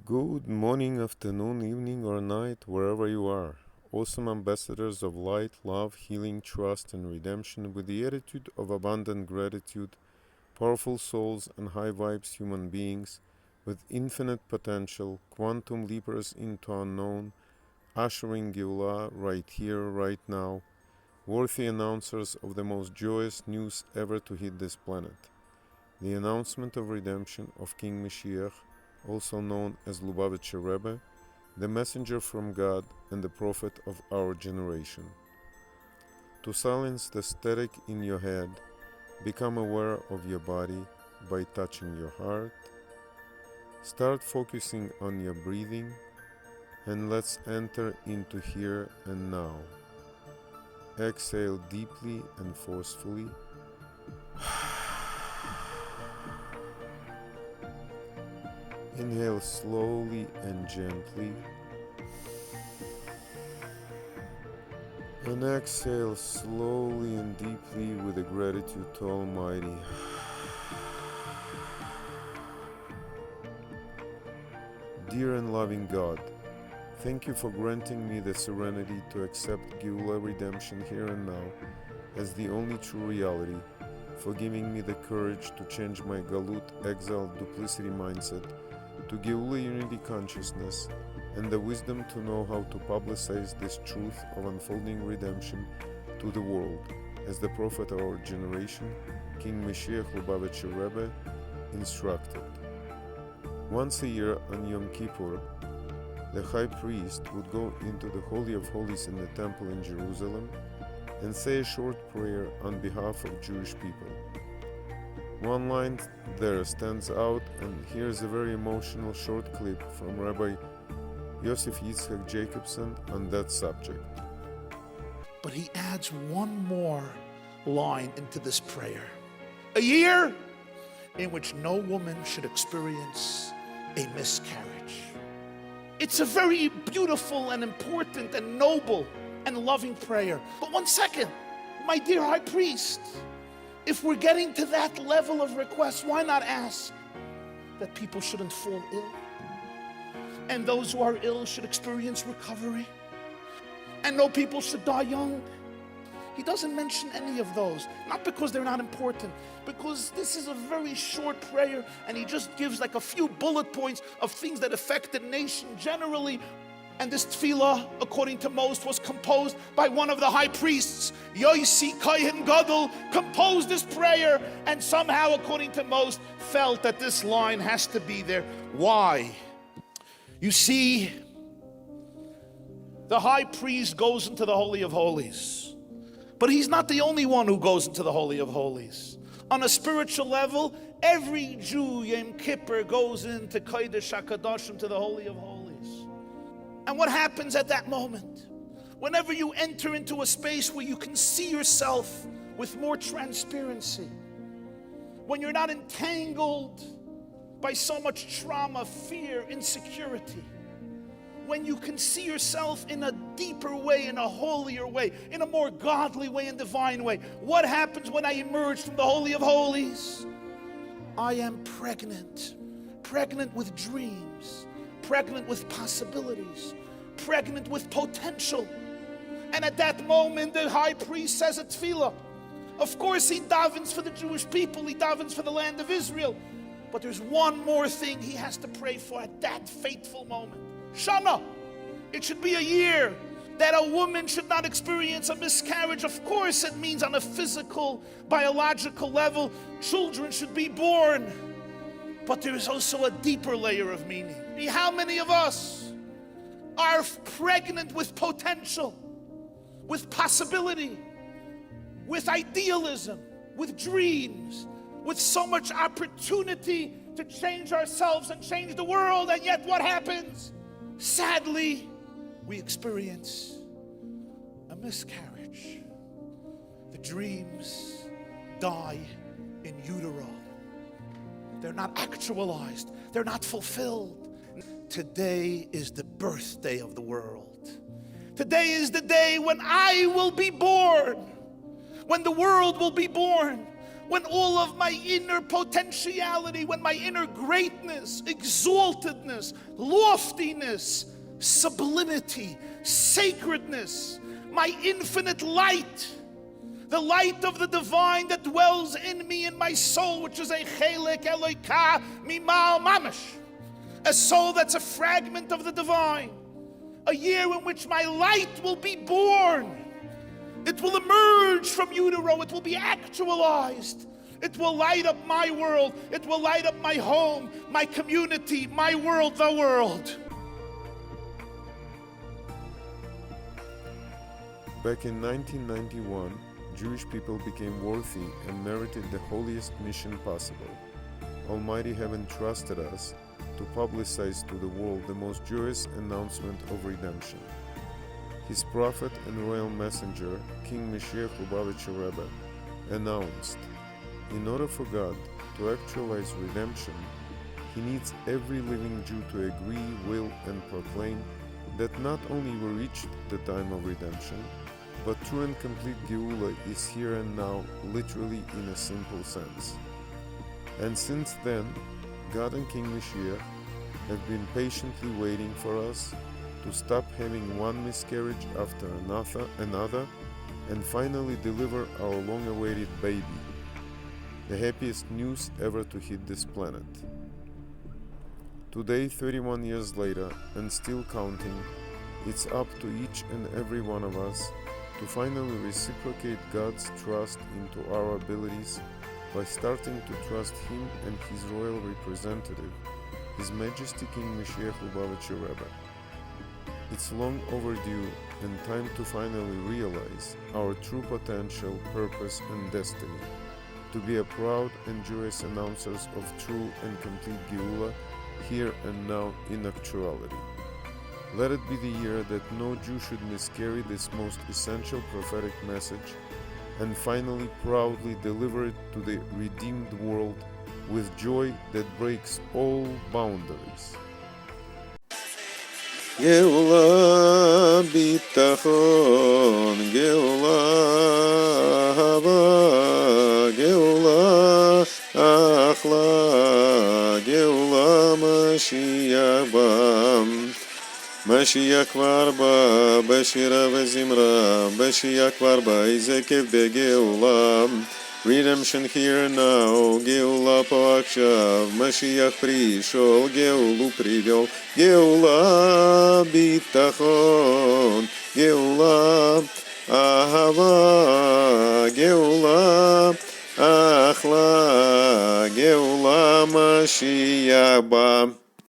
Good morning, afternoon, evening, or night, wherever you are. Awesome ambassadors of light, love, healing, trust, and redemption with the attitude of abundant gratitude, powerful souls and high vibes human beings with infinite potential, quantum leapers into unknown, ushering Geulah right here, right now, worthy announcers of the most joyous news ever to hit this planet. The announcement of redemption of King Moshiach, also known as Lubavitcher Rebbe, the messenger from God and the prophet of our generation. To silence the static in your head, become aware of your body by touching your heart. Start focusing on your breathing, and let's enter into here and now. Exhale deeply and forcefully. Inhale slowly and gently, and exhale slowly and deeply with a gratitude to Almighty. Dear and loving God, thank you for granting me the serenity to accept Geulah redemption here and now as the only true reality, for giving me the courage to change my galut, exile, duplicity mindset to Geulah unity consciousness, and the wisdom to know how to publicize this truth of unfolding redemption to the world, as the prophet of our generation, King Moshiach Lubavitcher Rebbe, instructed. Once a year on Yom Kippur, the high priest would go into the Holy of Holies in the temple in Jerusalem and say a short prayer on behalf of Jewish people. One line there stands out, and here's a very emotional short clip from Rabbi Yosef Yitzhak Jacobson on that subject. But he adds one more line into this prayer. A year in which no woman should experience a miscarriage. It's a very beautiful and important and noble and loving prayer. But one second, my dear high priest, if we're getting to that level of request, why not ask that people shouldn't fall ill? And those who are ill should experience recovery? And no people should die young? He doesn't mention any of those, not because they're not important, because this is a very short prayer, and he just gives like a few bullet points of things that affect the nation generally. And this tefillah, according to most, was composed by one of the high priests. Joyous Gadol composed this prayer, and somehow, according to most, felt that this line has to be there. Why? You see, the high priest goes into the Holy of Holies, but he's not the only one who goes into the Holy of Holies. On a spiritual level, every Jew, Yom Kippur, goes into Kodesh HaKadoshim, to the Holy of Holies. And what happens at that moment? Whenever you enter into a space where you can see yourself with more transparency, when you're not entangled by so much trauma, fear, insecurity, when you can see yourself in a deeper way, in a holier way, in a more godly way and divine way. What happens when I emerge from the Holy of Holies? I am pregnant with dreams, pregnant with possibilities, pregnant with potential. And at that moment, the high priest says a tefillah. Of course, he davens for the Jewish people, he davens for the land of Israel. But there's one more thing he has to pray for at that fateful moment. Shana. It should be a year that a woman should not experience a miscarriage. Of course, it means on a physical, biological level, children should be born. But there is also a deeper layer of meaning. How many of us are pregnant with potential, with possibility, with idealism, with dreams, with so much opportunity to change ourselves and change the world, and yet what happens? Sadly, we experience a miscarriage. The dreams die in utero. They're not actualized. They're not fulfilled. Today is the birthday of the world. Today is the day when I will be born, when the world will be born, when all of my inner potentiality, when my inner greatness, exaltedness, loftiness, sublimity, sacredness, my infinite light, the light of the divine that dwells in me, in my soul, which is a chelek Eloka mimal mamash, a soul that's a fragment of the divine, a year in which my light will be born. It will emerge from utero. It will be actualized. It will light up my world. It will light up my home, my community, my world, the world. Back in 1991, Jewish people became worthy and merited the holiest mission possible. Almighty Heaven trusted us to publicize to the world the most joyous announcement of redemption. His prophet and royal messenger, King Moshiach Lubavitcher Rebbe, announced, in order for God to actualize redemption, He needs every living Jew to agree, will, and proclaim that not only we reached the time of redemption, but true and complete Geula is here and now, literally in a simple sense. And since then, God and King Moshiach have been patiently waiting for us to stop having one miscarriage after another, and finally deliver our long-awaited baby, the happiest news ever to hit this planet. Today, 31 years later, and still counting, it's up to each and every one of us to finally reciprocate God's trust into our abilities by starting to trust Him and His royal representative, His Majesty King Moshiach Lubavitcher Rebbe. It's long overdue and time to finally realize our true potential, purpose, and destiny, to be a proud and joyous announcers of true and complete Geula here and now in actuality. Let it be the year that no Jew should miscarry this most essential prophetic message, and finally proudly deliver it to the redeemed world with joy that breaks all boundaries. Geula bitachon, Geula hava, Geula achla, Geula Mashiach bam. Mashiach כבר בא, בשירה וזמרה, Mashiach כבר בא, איזה כיף בגאולה. Redemption here now, גאולה פה עכשיו, משיח פרישול, גאולו привел, גאולה ביטחון, גאולה אהבה, גאולה אחלה, גאולה משיח בא.